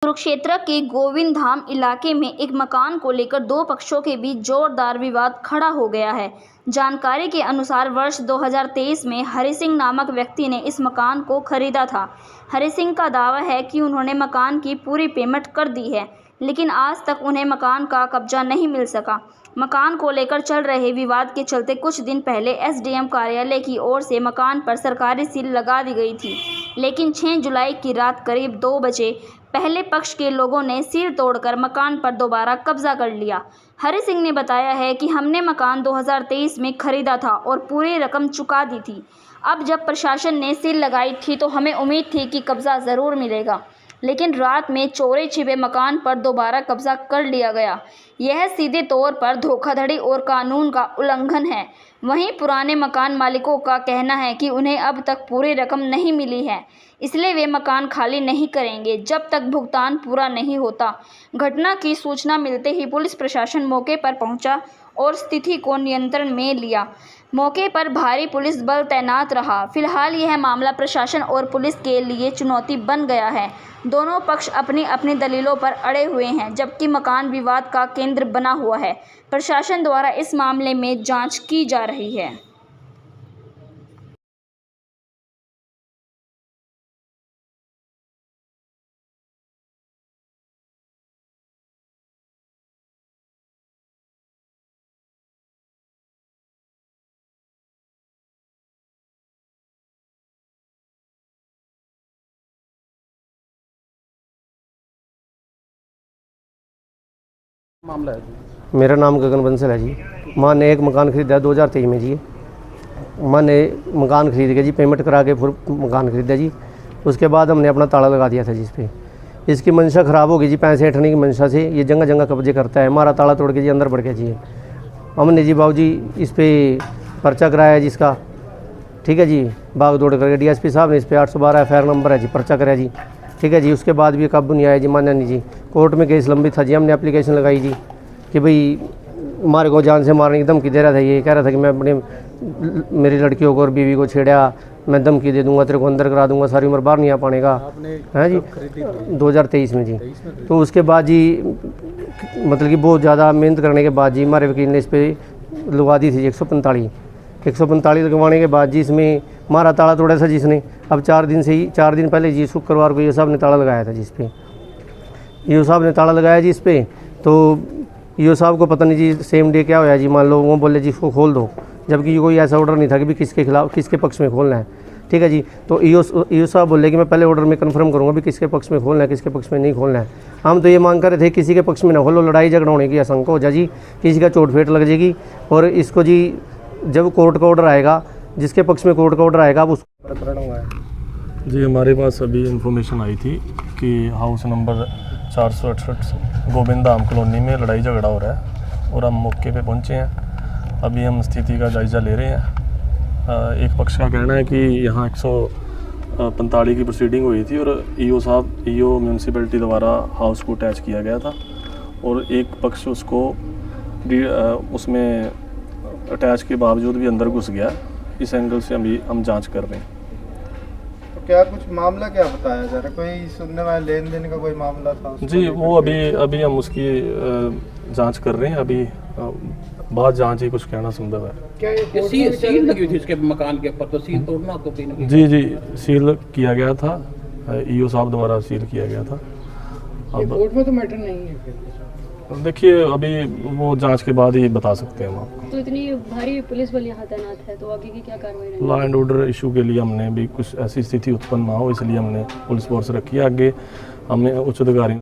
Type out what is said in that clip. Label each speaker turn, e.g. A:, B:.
A: कुरुक्षेत्र के गोविंद धाम इलाके में एक मकान को लेकर दो पक्षों के बीच जोरदार विवाद खड़ा हो गया है। जानकारी के अनुसार वर्ष 2023 में हरि सिंह नामक व्यक्ति ने इस मकान को खरीदा था। हरि सिंह का दावा है कि उन्होंने मकान की पूरी पेमेंट कर दी है, लेकिन आज तक उन्हें मकान का कब्जा नहीं मिल सका। मकान को लेकर चल रहे विवाद के चलते कुछ दिन पहले एसडीएम कार्यालय की ओर से मकान पर सरकारी सील लगा दी गई थी, लेकिन 6 जुलाई की रात करीब 2 बजे पहले पक्ष के लोगों ने सील तोड़कर मकान पर दोबारा कब्जा कर लिया। हरि सिंह ने बताया है कि हमने मकान 2023 में खरीदा था और पूरी रकम चुका दी थी। अब जब प्रशासन ने सील लगाई थी तो हमें उम्मीद थी कि कब्जा ज़रूर मिलेगा, लेकिन रात में चोरी छिपे मकान पर दोबारा कब्जा कर लिया गया। यह सीधे तौर पर धोखाधड़ी और कानून का उल्लंघन है। वहीं पुराने मकान मालिकों का कहना है कि उन्हें अब तक पूरी रकम नहीं मिली है, इसलिए वे मकान खाली नहीं करेंगे जब तक भुगतान पूरा नहीं होता। घटना की सूचना मिलते ही पुलिस प्रशासन मौके पर पहुंचा और स्थिति को नियंत्रण में लिया। मौके पर भारी पुलिस बल तैनात रहा। फिलहाल यह मामला प्रशासन और पुलिस के लिए चुनौती बन गया है। दोनों पक्ष अपनी अपनी दलीलों पर अड़े हुए हैं, जबकि मकान विवाद का केंद्र बना हुआ है। प्रशासन द्वारा इस मामले में जांच की जा रही है।
B: मामला है जी।
C: मेरा नाम गगन बंसल है जी। माँ ने एक मकान खरीदा 2023 में जी। माँ ने मकान खरीद के जी पेमेंट करा के फिर मकान खरीदा जी। उसके बाद हमने अपना ताला लगा दिया था जी। इस पर इसकी मंशा ख़राब हो गई जी। पैसे हटने की मंशा से ये जगह जगह कब्जे करता है। हमारा ताला तोड़ के जी अंदर बढ़ गया जी। हमने जी बाबू जी इस पर पर्चा कराया है जिसका, ठीक है जी। भाग दौड़ करके डीएसपी साहब ने इस पर 812 FIR नंबर है जी, पर्चा कराया जी, ठीक है जी। उसके बाद भी काबू नहीं आया जी, मान्या नहीं जी। कोर्ट में केस लंबित था जी। हमने एप्लीकेशन लगाई जी कि भाई हमारे को जान से मारने की धमकी दे रहा था। ये कह रहा था कि मैं अपने मेरी लड़कियों को और बीवी को छेड़ा, मैं धमकी दे दूंगा, तेरे को अंदर करा दूंगा, सारी उम्र बाहर नहीं आ पाएगा, है जी। 2023 में जी। तो उसके बाद जी मतलब कि बहुत ज़्यादा मेहनत करने के बाद जी हमारे वकील ने इस पर लगा दी थी 145 लगवाने के बाद जी इसमें हमारा ताला तोड़ा था जिसने। अब 4 दिन पहले जी शुक्रवार को ये साहब ने ताला लगाया था जिस पे। यो साहब ने ताला लगाया जी इस पर। तो यो साहब को पता नहीं जी सेम डे क्या होया जी, मान लो वो बोले जी इसको खोल दो, जबकि कोई ऐसा ऑर्डर नहीं था कि भी किसके खिलाफ किसके पक्ष में खोलना है, ठीक है जी। तो यो साहब बोले कि मैं पहले ऑर्डर में कंफर्म करूँगा भी किसके पक्ष में खोलना है, किसके पक्ष में नहीं खोलना है। हम तो ये मांग कर रहे थे किसी के पक्ष में ना खोलो, लड़ाई झगड़ा होने की आशंका हो जाए जी, किसी का चोट फेट लग जाएगी। और इसको जी जब कोर्ट का ऑर्डर आएगा, जिसके पक्ष में कोर्ट का ऑर्डर आएगा अब उसको प्रकरण हुआ है
B: जी। हमारे पास अभी इन्फॉर्मेशन आई थी कि house number 468 Govind Dham colony में लड़ाई झगड़ा हो रहा है और हम मौके पे पहुंचे हैं। अभी हम स्थिति का जायज़ा ले रहे हैं। एक पक्ष का कहना है कि यहाँ 145 की प्रोसीडिंग हुई थी और ईओ म्यूनसिपैलिटी द्वारा हाउस को अटैच किया गया था, और एक पक्ष उसको उसमें अटैच के बावजूद भी अंदर घुस गया। इस एंगल से अभी हम जांच कर रहे हैं।
D: तो क्या कुछ मामला क्या बताया जा रहा है? कोई सुनने वाले लेन देन का कोई मामला था
B: जी? वो अभी हम उसकी जांच कर रहे हैं। अभी बाद जांच ही कुछ कहना संभव है।
E: क्या ये सील लगी हुई थी इसके मकान के ऊपर, तो सील तोड़ना तो
B: जी सील किया गया था, ईओ साहब द्वारा सील किया गया था।
E: अब कोर्ट में तो मैटर नहीं है फिर?
B: देखिए अभी वो जांच के बाद ही बता सकते हैं हम आपको।
F: तो इतनी भारी पुलिस बल यहाँ तैनात है, तो आगे की क्या कार्रवाई रहेगी?
B: लॉ एंड ऑर्डर इशू के लिए हमने भी कुछ ऐसी स्थिति उत्पन्न ना हो, इसलिए हमने पुलिस फोर्स रखी है। आगे हमने उच्च अधिकारी